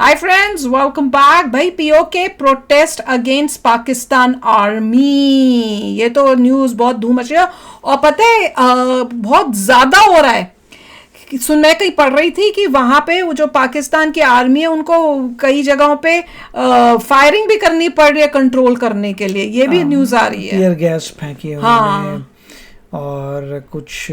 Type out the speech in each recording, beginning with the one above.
हाय friends, welcome back. भाई PoK protest against Pakistan army, ये तो न्यूज़ बहुत धूम मची है। और पता है बहुत ज़्यादा हो रहा है। मैं कहीं पढ़ रही थी कि वहां पे वो जो पाकिस्तान की आर्मी है उनको कई जगहों पे फायरिंग भी करनी पड़ रही है कंट्रोल करने के लिए। ये भी न्यूज़ आ रही है। टीयर गैस फेंकी है उन्होंने। हाँ। और कुछ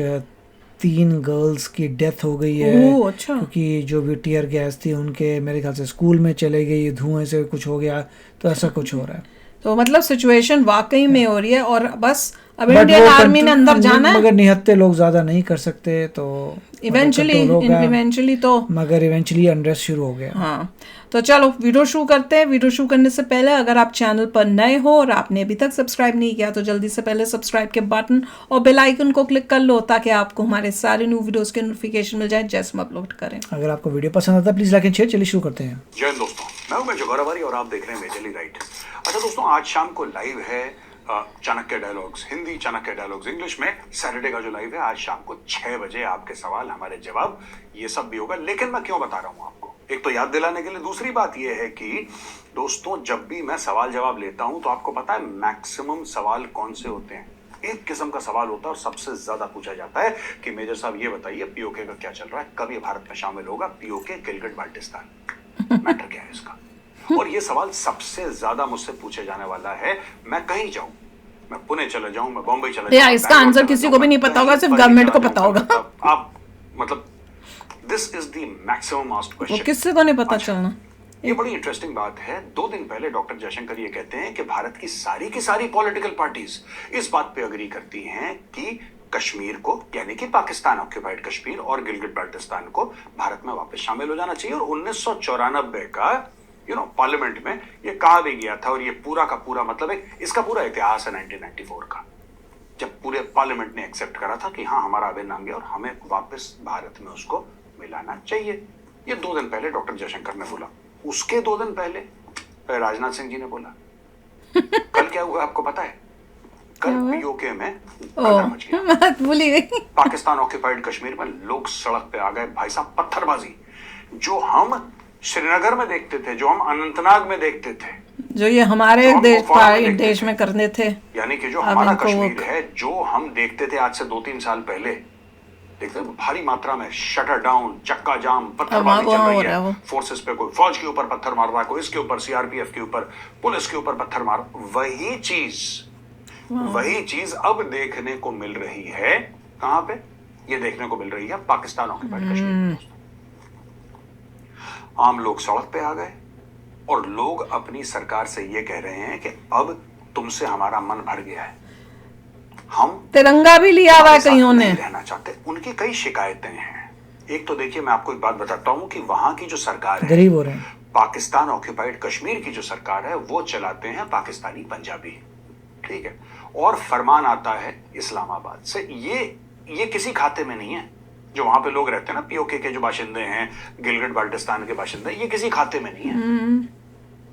3 गर्ल्स की डेथ हो गई है। ओह अच्छा। क्योंकि जो भी टीयर गैस थी उनके मेरे ख्याल से स्कूल में चले गई, धुएं से कुछ हो गया, तो ऐसा कुछ हो रहा है। तो मतलब सिचुएशन वाकई में हो रही है और बस अब बट इंडियन वो आर्मी ने अंदर जाना है। मगर निहत्ते लोग ज़्यादा नहीं कर सकते, तो इवेंचुअली तो मगर इवेंचुअली अनरेस्ट शुरू हो गया। हाँ। तो चलो वीडियो शुरू करते हैं। वीडियो शुरू करने से पहले अगर आप चैनल पर नए हो और आपने अभी तक सब्सक्राइब नहीं किया तो जल्दी से पहले सब्सक्राइब के बटन और बेल आइकन को क्लिक कर लो ताकि आपको हमारे सारे न्यू वीडियोस के नोटिफिकेशन मिल जाए जैसे हम अपलोड करें। अगर आपको वीडियो पसंद आता है प्लीज लाइक एंड शेयर। चलिए शुरू करते हैं। जय दोस्तों, मैं हूं मेजर गौरवरी और आप देख रहे हैं मेजरली राइट। अच्छा दोस्तों, आज शाम को लाइव है Chanakya dialogues, Hindi Chanakya dialogues English में। सैटरडे का जो लाइव है आज शाम को 6 बजे, आपके सवाल हमारे जवाब ये सब भी होगा। लेकिन मैं क्यों बता रहा हूं आपको, एक तो याद दिलाने के लिए, दूसरी बात यह है कि दोस्तों जब भी मैं सवाल जवाब लेता हूं तो आपको पता है मैक्सिमम सवाल कौन से होते हैं। एक किस्म का सवाल होता है और सबसे ज्यादा पूछा जाता है कि मेजर साहब ये बताइए पीओके का क्या चल रहा है, कब ये भारत में शामिल होगा, पीओके गिलगिट बाल्टिस्तान मैटर क्या है इसका। और ये सवाल सबसे ज्यादा मुझसे पूछे जाने वाला है। मैं कहीं जाऊं, मैं पुणे चला जाऊं, मैं बॉम्बे चला जाऊं, इसका आंसर किसी को भी नहीं पता होगा, सिर्फ गवर्नमेंट को पता होगा। आप मतलब this is the maximum asked question. किससे को नहीं पता चलना। ये बड़ी इंटरेस्टिंग बात है। 2 दिन पहले डॉक्टर जयशंकर ये कहते हैं कि भारत की सारी पॉलिटिकल पार्टीज इस बात पे अग्री करती हैं कि कश्मीर को, यानी कि पाकिस्तान ऑक्यूपाइड कश्मीर और गिलगिट बाल्टिस्तान को भारत में वापस शामिल हो जाना चाहिए। और 1994 का पार्लियामेंट में ये कहा भी गया था। और ये पूरा का पूरा मतलब है, इसका पूरा इतिहास है 1994 का, जब पूरे पार्लियामेंट ने एक्सेप्ट करा था कि हाँ हमारा अभिन्न अंग है और हमें वापस भारत में उसको मिलाना चाहिए। ये 2 दिन पहले डॉक्टर जयशंकर ने बोला। उसके 2 दिन पहले राजनाथ सिंह जी ने बोला। कल क्या हुआ आपको पता है? कल पीओके में मच गया। भूली गई। पाकिस्तान ऑक्यूपाइड कश्मीर में लोग सड़क पे आ गए। भाई साहब, पत्थरबाजी जो हम श्रीनगर में देखते थे, जो हम अनंतनाग में देखते थे, जो ये हमारे देश में करने थे, यानी कि जो हमारा कश्मीर है, जो हम देखते थे आज से 2-3 साल पहले, देखते भारी मात्रा में शटर डाउन, चक्का जाम, पत्थरबाजी चल रही है। फोर्सेस पे कोई फौज के ऊपर पत्थर मार रहा है, कोई इसके ऊपर, सीआरपीएफ के ऊपर, पुलिस के ऊपर पत्थर मार। वही चीज अब देखने को मिल रही है। कहां पे ये देखने को मिल रही है? पाकिस्तान ऑक्यूपाइड कश्मीर। आम लोग सड़क पे आ गए और लोग अपनी सरकार से ये कह रहे हैं कि अब तुमसे हमारा मन भर गया है, हम तिरंगा भी लिया हुआ है कईयों ने, रहना चाहते। उनकी कई शिकायतें हैं। एक तो देखिए, मैं आपको एक बात बताता हूं कि वहां की जो सरकार है, गरीब हो रहे हैं। पाकिस्तान ऑक्यूपाइड कश्मीर की जो सरकार है वो चलाते हैं पाकिस्तानी पंजाबी, ठीक है। और फरमान आता है इस्लामाबाद से। ये किसी खाते में नहीं है। जो वहां पे लोग रहते हैं ना, पीओके के जो बाशिंदे हैं, गिलगिट बाल्टिस्तान के बाशिंदे, ये किसी खाते में नहीं है।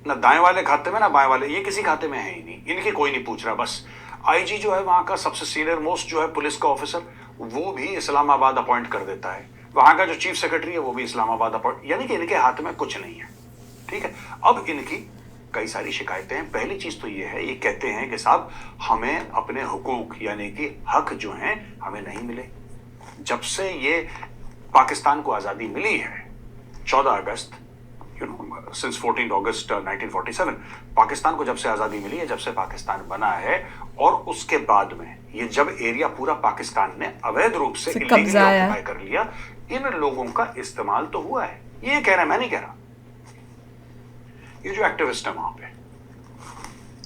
ना दाएं वाले खाते में ना बाएं वाले, ये किसी खाते में है ही नहीं। इनकी कोई नहीं पूछ रहा। बस आईजी जो है वहां का सबसे सीनियर मोस्ट जो है पुलिस का ऑफिसर, वो भी इस्लामाबाद अपॉइंट कर देता है। वहां का जो चीफ सेक्रेटरी है वो भी इस्लामाबाद अपॉइंट, यानी कि इनके हाथ में कुछ नहीं है, ठीक है। अब इनकी कई सारी शिकायतें हैं। पहली चीज तो ये है, ये कहते हैं कि साहब हमें अपने हुकूक यानी कि हक जो हैं हमें नहीं मिले। जब से ये पाकिस्तान को आजादी मिली है 14 अगस्त, सिंस 14 अगस्त 1947, पाकिस्तान को जब से आजादी मिली है, जब से पाकिस्तान बना है, और उसके बाद में ये जब एरिया पूरा पाकिस्तान ने अवैध रूप से इलीगली ऑक्युपाई कर लिया, इन लोगों का इस्तेमाल तो हुआ है। ये कह रहे हैं, मैं नहीं कह रहा। ये जो एक्टिविस्ट है वहां पे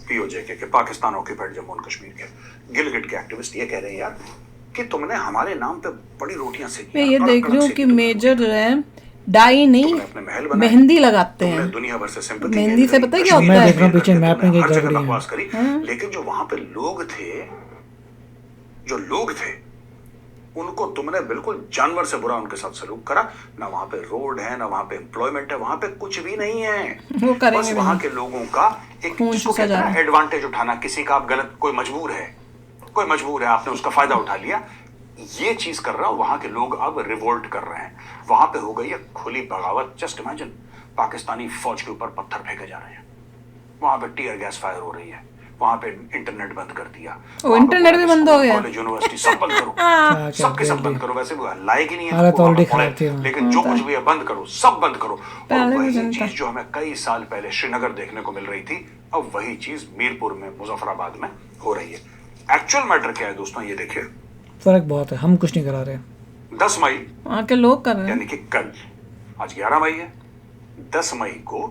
पीओजे के पाकिस्तान ऑक्यूपाइड जम्मू एंड कश्मीर के गिलगिट के एक्टिविस्ट, ये कह रहे हैं यार कि तुमने हमारे नाम पे बड़ी रोटियां सेकी। मैं ये देख रही हूँ कि मेजर है डाई नहीं, मेहंदी लगाते हैं दुनिया भर से सिंपैथी, मेहंदी से पता है क्या होता मैं है? देख रहा हूँ पीछे मैप में हर जगह बकवास करी। लेकिन जो वहां पे लोग थे उनको तुमने बिल्कुल जानवर से बुरा उनके साथ सलूक करा। ना वहां पे रोड है, ना वहां पे एम्प्लॉयमेंट है, वहां पे कुछ भी नहीं है। वो बस वहां के लोगों का एक एडवांटेज उठाना। किसी का आप गलत, कोई मजबूर है, आपने उसका फायदा उठा लिया, ये चीज कर रहा हूं। वहां के लोग अब रिवोल्ट कर रहे हैं। वहां पे हो गई है खुली बगावत। जस्ट इमेजिन, पाकिस्तानी फौज के ऊपर पत्थर फेंके जा रहे हैं, वहां पे टीयर गैस फायर हो रही है, वहां पे इंटरनेट बंद कर दिया, वो इंटरनेट भी बंद हो गया, कॉलेज यूनिवर्सिटी सब बंद करो, सबके सब बंद करो। वैसे भी लायक ही नहीं है हालत आपको ऑलरेडी वहां खराब थी पड़े, वहाँ। लेकिन जो कुछ भी है बंद करो, सब बंद करो। और पहले भी वही जनता। चीज जो हमें कई साल पहले श्रीनगर देखने को मिल रही थी, अब वही चीज मीरपुर में, मुजफ्फराबाद में हो रही है। एक्चुअल मैटर क्या है दोस्तों, ये देखिए, फर्क बहुत है, हम कुछ नहीं करा रहे। 10 मई वहाँ के लोग कर रहे हैं। यानी कि कल, आज 11 मई है, 10 मई को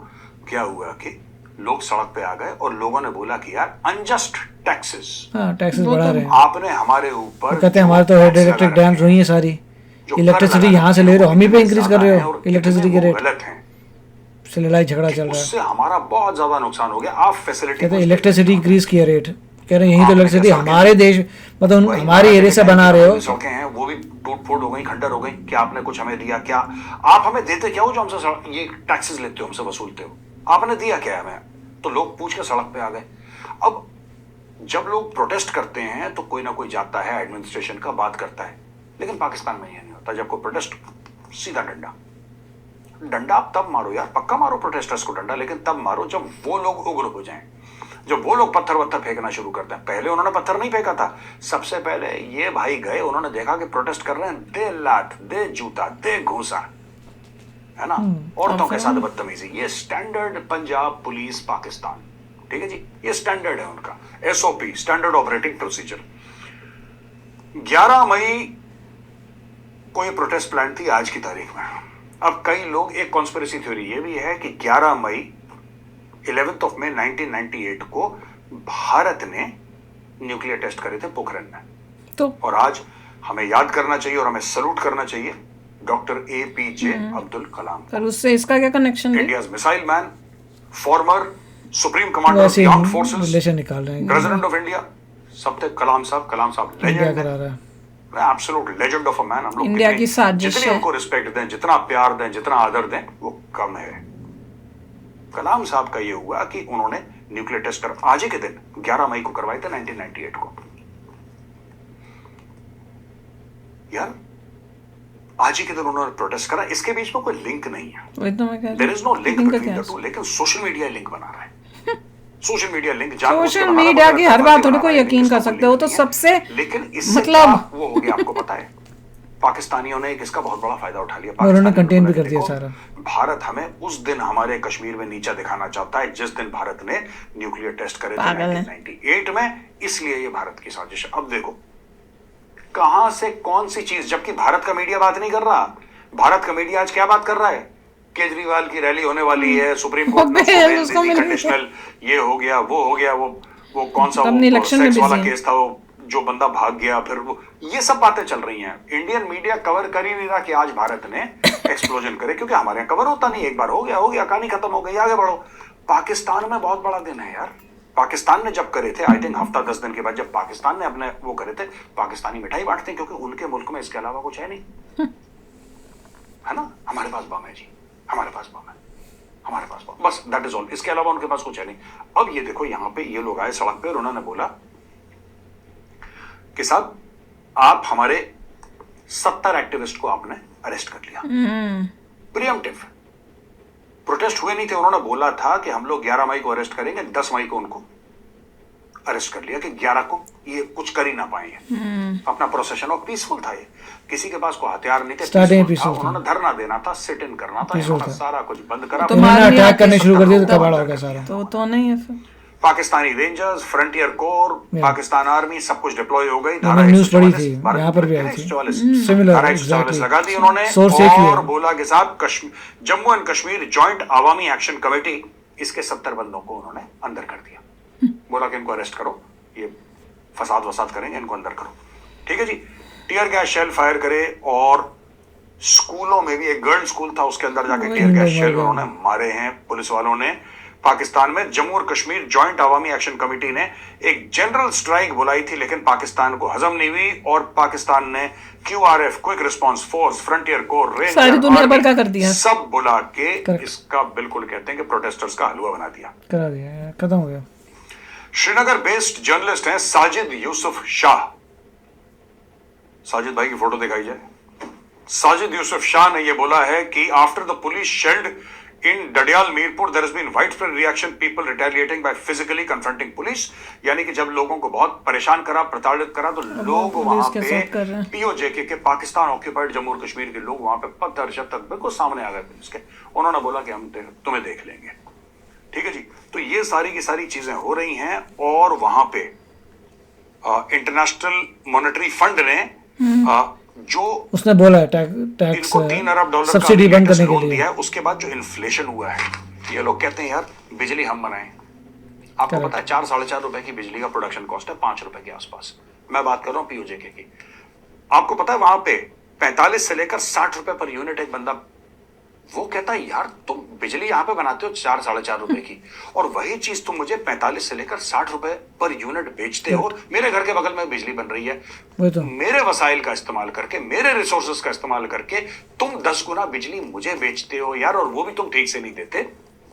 क्या हुआ कि लोग सड़क पे आ गए और लोगों ने बोला कि यार अनजस्ट टैक्सेस, हाँ, टैक्सेस वो बढ़ा तो रहे हैं। आपने हमारे ऊपर, वो कहते हैं हमारे तो जो हाइड्रो टैक्स इलेक्ट्रिक लगा डैम्स रखे हुई हैं, हैं सारी, जो कर इलेक्ट्रिसिटी लगा यहाँ से रखे ले हैं, रहे हो, हम ही पे वो इंक्रीज कितने कर रहे ज्यादा हो हैं और इलेक्ट्रिसिटी कितने के वो रेट गलत हैं, से लड़ाई झगड़ा चल रहा है। उससे हमारा बहुत ज्यादा नुकसान हो गया। आप फैसिलिटी कहते हैं इलेक्ट्रिसिटी इंक्रीज किया रेट, कह रहे हैं यही तो आपने इलेक्ट्रिसिटी क्या सड़कें- हमारे देश मतलब वही हमारे भारत एरिया के से टाइम बना की रहे जो हो। सड़कें हैं वो भी टूट फूट हो गई, खंडर हो गई। क्या आपने कुछ हमें दिया? क्या आप हमें देते क्या हो जो हमसे ये टैक्सेस लेते हो, हमसे वसूलते हो? आपने दिया क्या है हमें? तो लोग पूछ के सड़क पे आ गए। अब जब लोग प्रोटेस्ट करते हैं तो कोई ना कोई जाता है एडमिनिस्ट्रेशन का, बात करता है, लेकिन पाकिस्तान में ये नहीं होता। जब कोई प्रोटेस्ट, सीधा डंडा। डंडा आप तब मारो यार, पक्का मारो प्रोटेस्टर्स को डंडा, लेकिन तब मारो जब वो लोग उग्र हो जाएं, जब वो लोग पत्थर वत्थर फेंकना शुरू करते हैं। पहले उन्होंने पत्थर नहीं फेंका था, सबसे पहले ये भाई गए, उन्होंने देखा कि प्रोटेस्ट कर रहे हैं, दे लात, दे जूता, दे घूसा, है ना, औरतों के साथ बदतमीजी। ये स्टैंडर्ड पंजाब पुलिस पाकिस्तान, ठीक है जी, ये स्टैंडर्ड है उनका, एसओपी, स्टैंडर्ड ऑपरेटिंग प्रोसीजर। 11 मई को ये प्रोटेस्ट प्लान थी आज की तारीख में। अब कई लोग, एक कॉन्स्पिरेसी थ्योरी ये भी है कि 11 मई 11th of May 1998 को भारत ने न्यूक्लियर टेस्ट करे थे पोखरण में। तो और आज हमें याद करना चाहिए और हमें सल्यूट करना चाहिए डॉक्टर APJ अब्दुल कलाम, पर उससे इसका क्या कनेक्शन है? India's missile man, former supreme commander of वैसे द आर्म्ड फोर्सेस, रिलेशन निकाल रहे हैं, प्रेसिडेंट ऑफ इंडिया, सब थे कलाम साहब इंडिया लेजेंड करा है, रहा है। Absolute legend of a man. हम लोग इंडिया की साजिश जितनी है। उनको रिस्पेक्ट दें, जितना प्यार दें, जितना आदर दें, वो कम है। कलाम साहब का ये हुआ कि उन्होंने न्यूक्लियर टेस्ट कर आज ही के दिन 11 मई को करवाए थे 1998 को। यार आज ही के दिन उन्होंने प्रोटेस्ट करा, इसके बीच में कोई लिंक नहीं है, वही तो मैं कह देयर रही इज नो लिंक लिंक का बिटवीन क्या द टू, लेकिन सोशल मीडिया लिंक बना रहा है। Social media link social media की हर बात थोड़ी कोई यकीन कर सकते हो, तो सबसे लेकिन इससे मतलब क्या वो हो गया आपको पता है, पाकिस्तानियों ने इसका बहुत बड़ा फायदा उठा लिया। उन्होंने पाकिस्तानियों कंटेन ने भी बोला कर दिया कि सारा। देखो, भारत हमें उस दिन हमारे कश्मीर में नीचा दिखाना चाहता है जिस दिन भारत ने न्यूक्लियर टेस्ट करे थे पागल है। 1998 में, इसलिए ये भारत की साजिश है। अब देखो कहां से कौन सी चीज, जबकि भारत का मीडिया बात नहीं कर रहा। भारत का मीडिया आज क्या बात कर रहा है? केजरीवाल की रैली होने वाली है, सुप्रीम कोर्ट ने उसको मिल गई। कंडीशनल, ये हो गया, वो हो गया, वो कौन सा अपनी इलेक्शन में सेक्स वाला busy है। केस था, वो जो बंदा भाग गया, फिर वो, ये सब बातें चल रही हैं। इंडियन मीडिया कवर कर ही नहीं रहा कि आज भारत ने एक्सप्लोजन करे, क्योंकि हमारे यहाँ कवर होता नहीं। एक बार हो गया, कहानी खत्म हो गई, आगे बढ़ो। पाकिस्तान में बहुत बड़ा दिन है यार। पाकिस्तान ने जब करे थे, आई थिंक हफ्ता 10 दिन के बाद जब पाकिस्तान ने अपने वो करे थे, पाकिस्तानी मिठाई बांटते हैं, क्योंकि उनके मुल्क में इसके अलावा कुछ है नहीं, है ना। हमारे पास बम है जी, हमारे पास बम है, हमारे पास बम, बस दैट इज ऑल, इसके अलावा उनके पास कुछ है नहीं। अब ये देखो, यहाँ पे ये लोग आए सड़क पे और उन्होंने बोला कि साहब आप हमारे 70 एक्टिविस्ट को आपने अरेस्ट कर लिया, प्रिएम्प्टिव। प्रोटेस्ट हुए नहीं थे, उन्होंने बोला था कि हम लोग 11 मई को अरेस्ट करेंगे, 10 मई को उनको अरेस्ट कर लिया कि 11 को ये कुछ कर ही ना पाएंगे। अपना प्रोसेशन और पीसफुल था, ये किसी के पास कोई हथियार नहीं थे, Starting peaceful था। peaceful था। उन्होंने धरना देना था, सिट इन करना था, Peaceful इन्होंने था। सारा कुछ बंद करा। तो उन्होंने मारने अटैक आके करने शुरू कर दिया तो सत्तर कबाड़ हो लोग गया सारा। तो नहीं है फिर। Pakistani rangers, frontier core, Pakistan army सब कुछ डिप्लॉय हो गई। मैंने न्यूज़ पढ़ी थी, यहाँ पर भी आई थी। Similar, धारा 144 exactly. लगा दी उन्होंने, Source एक ही है। और बोला कि साहब Jammu and Kashmir joint Awami action committee, इसके 70 बंदों को उन्होंने अंदर कर दिया। बोला कि इनको अरेस्ट करो, ये फसाद वसाद करेंगे, इनको अंदर करो। ठीक है जी। टीयर गैस शेल फायर करे, और स्कूलों में भी, एक गर्ल स्कूल था उसके अंदर जाके टीयर गैस शेल उन्होंने मारे हैं पुलिस वालों ने। पाकिस्तान में जम्मू और कश्मीर जॉइंट अवामी एक्शन कमेटी ने एक जनरल स्ट्राइक बुलाई थी, लेकिन पाकिस्तान को हजम नहीं हुई, और पाकिस्तान ने QRF, quick response force, frontier core, ranger, सारी दुनिया भर का कर दिया। सब बुला के Correct. इसका बिल्कुल कहते हैं कि प्रोटेस्टर्स का हलवा बना दिया। करा दिया, खत्म हो गया। श्रीनगर बेस्ड जर्नलिस्ट हैं साजिद यूसुफ शाह। साजिद भाई की फोटो दिखाई जाए। साजिद यूसुफ शाह ने यह बोला है कि after the police shelled In Dadial Mirpur, there has been widespread reaction, people retaliating by physically confronting police. यानी कि जब लोगों को बहुत परेशान करा, प्रताड़ित करा, तो लोग वहां पे POJK के पाकिस्तान ऑक्यूपाइड जम्मू और कश्मीर के लोग वहां पे पत्थर शत्थर बिल्कुल सामने आ गए पुलिस के। उन्होंने बोला कि हम तुम्हें देख लेंगे। ठीक है जी। तो ये सारी की सारी चीजें हो रही हैं और वहां पे इंटरनेशनल मॉनेटरी फंड ने जो उसने बोला है टैक्स इनको $3 अरब सब्सिडी बंद करने के लिए दिया है। उसके बाद जो इन्फ्लेशन हुआ है, ये लोग कहते हैं यार बिजली हम बनाएं। आपको पता है 4-4.5 रुपए की बिजली का प्रोडक्शन कॉस्ट है, 5 रुपए के आसपास। मैं बात कर रहा हूँ POJK की। आपको पता है वहां पे 45 से लेकर 60 रुपए पर यूनिट एक बंदा, वो कहता है यार तुम बिजली यहां पे बनाते हो 4-4.5 रुपए की, और वही चीज तुम मुझे 45 से लेकर 60 रुपए पर यूनिट बेचते हो। मेरे घर के बगल में बिजली बन रही है, तो मेरे वसाइल का इस्तेमाल करके, मेरे रिसोर्सेज का इस्तेमाल करके तुम 10 गुना बिजली मुझे बेचते हो यार, और वो भी तुम ठीक से नहीं देते।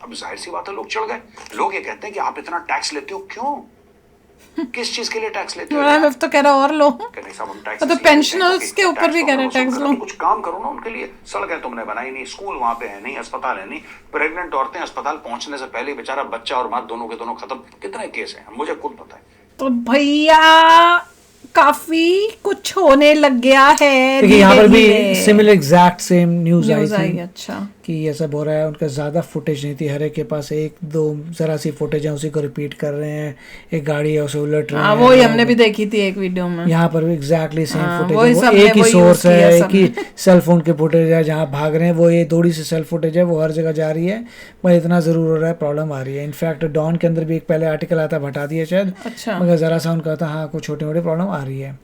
अब जाहिर सी बात है लोग चढ़ गए। लोग ये कहते हैं कि आप इतना टैक्स लेते हो क्यों, किस चीज के लिए टैक्स लेते हो? IMF तो कह रहा और लो, तो पेंशनर्स के ऊपर भी कह रहे हैं टैक्स लो। कुछ काम करो ना उनके लिए। सड़कें तुमने बनाई नहीं, स्कूल वहां पे है नहीं, अस्पताल है नहीं, प्रेग्नेंट औरतें अस्पताल पहुंचने से पहले बेचारा बच्चा और माँ दोनों के दोनों खत्म। कितने केस हैं मुझे खुद पता है। तो भैया काफी कुछ होने लग गया है। देखिए यहाँ पर भी सिमिलर एग्जैक्ट सेम न्यूज आई थी। अच्छा कि ये सब हो रहा है। उनका ज़्यादा फुटेज नहीं थी, हर एक के पास 1-2 ज़रा सी फुटेज है, उसी को रिपीट कर रहे हैं। एक गाड़ी है उसे उलट रहे हैं, वो ही हमने भी देखी थी एक वीडियो में। यहाँ पर भी एग्जैक्टली सेम फुटेज है, एक ही सोर्स है, एक ही सेल फोन के फुटेज है, जहाँ भाग रहे हैं वो ये थोड़ी सी सेल फुटेज है, वो हर जगह जा रही है। पर इतना ज़रूर हो रहा है, प्रॉब्लम आ रही है। इनफैक्ट डॉन के अंदर भी एक पहले आर्टिकल आता, हटा दिया शायद, मगर ज़रा सा उनका था हाँ कुछ छोटी मोटी प्रॉब्लम आ रही है।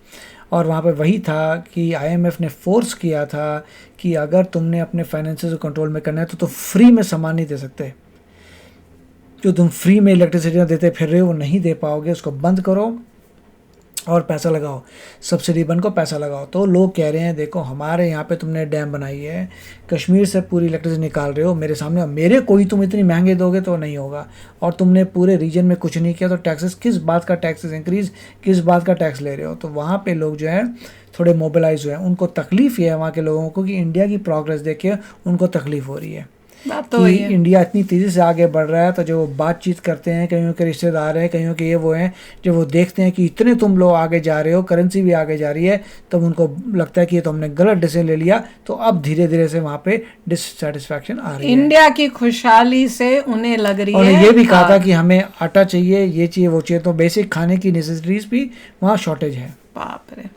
और वहाँ पे वही था कि IMF ने फोर्स किया था कि अगर तुमने अपने फाइनेंसेस को कंट्रोल में करना है तो फ्री में सामान नहीं दे सकते। जो तुम फ्री में इलेक्ट्रिसिटी देते फिर रहे हो वो नहीं दे पाओगे, उसको बंद करो और पैसा लगाओ, सब्सिडी बंद को पैसा लगाओ। तो लोग कह रहे हैं देखो हमारे यहाँ पे तुमने डैम बनाई है, कश्मीर से पूरी इलेक्ट्रिसिटी निकाल रहे हो मेरे सामने, मेरे कोई तुम इतनी महंगे दोगे तो नहीं होगा। और तुमने पूरे रीजन में कुछ नहीं किया तो टैक्सेस, किस बात का टैक्सेस इंक्रीज, किस बात का टैक्स ले रहे हो। तो वहाँ पे लोग जो है थोड़े मोबिलाइज हुए हैं। उनको तकलीफ़ ये है वहाँ के लोगों को कि इंडिया की प्रोग्रेस देखे उनको तकलीफ़ हो रही है तो कि इंडिया इतनी तेज़ी से आगे बढ़ रहा है। तो जो वो बातचीत करते हैं, कईयों के रिश्तेदार हैं, कईयों के ये वो हैं, जब वो देखते हैं कि इतने तुम लोग आगे जा रहे हो, करेंसी भी आगे जा रही है, तब उनको लगता है कि ये तो हमने गलत डिसीजन ले लिया। तो अब धीरे धीरे से वहाँ पे डिससेटिस्फैक्शन आ रही है। इंडिया की खुशहाली से उन्हें लग रही है। और ये भी कहा था कि हमें आटा चाहिए, ये चाहिए, वो चाहिए। तो बेसिक खाने की नेसेसिटीज भी वहाँ शॉर्टेज है। बाप रे।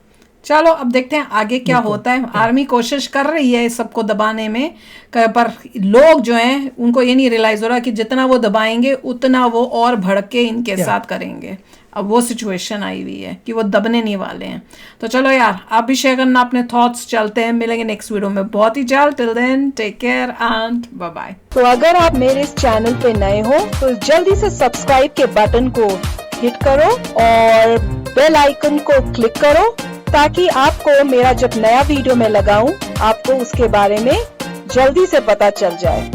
चलो अब देखते हैं आगे क्या होता है। आर्मी कोशिश कर रही है इस सबको दबाने में, पर लोग जो हैं उनको ये नहीं रियलाइज हो रहा कि जितना वो दबाएंगे उतना वो और भड़के इनके साथ करेंगे। अब वो सिचुएशन आई हुई है कि वो दबने नहीं वाले हैं। तो चलो यार आप भी शेयर करना अपने थॉट्स। चलते हैं, मिलेंगे नेक्स्ट वीडियो में बहुत ही जल्द। Till then take care and bye bye. तो अगर आप मेरे इस चैनल पे नए हो तो जल्दी से सब्सक्राइब के बटन को हिट करो और बेल आइकन को क्लिक करो ताकि आपको मेरा जब नया वीडियो मैं लगाऊं आपको उसके बारे में जल्दी से पता चल जाए।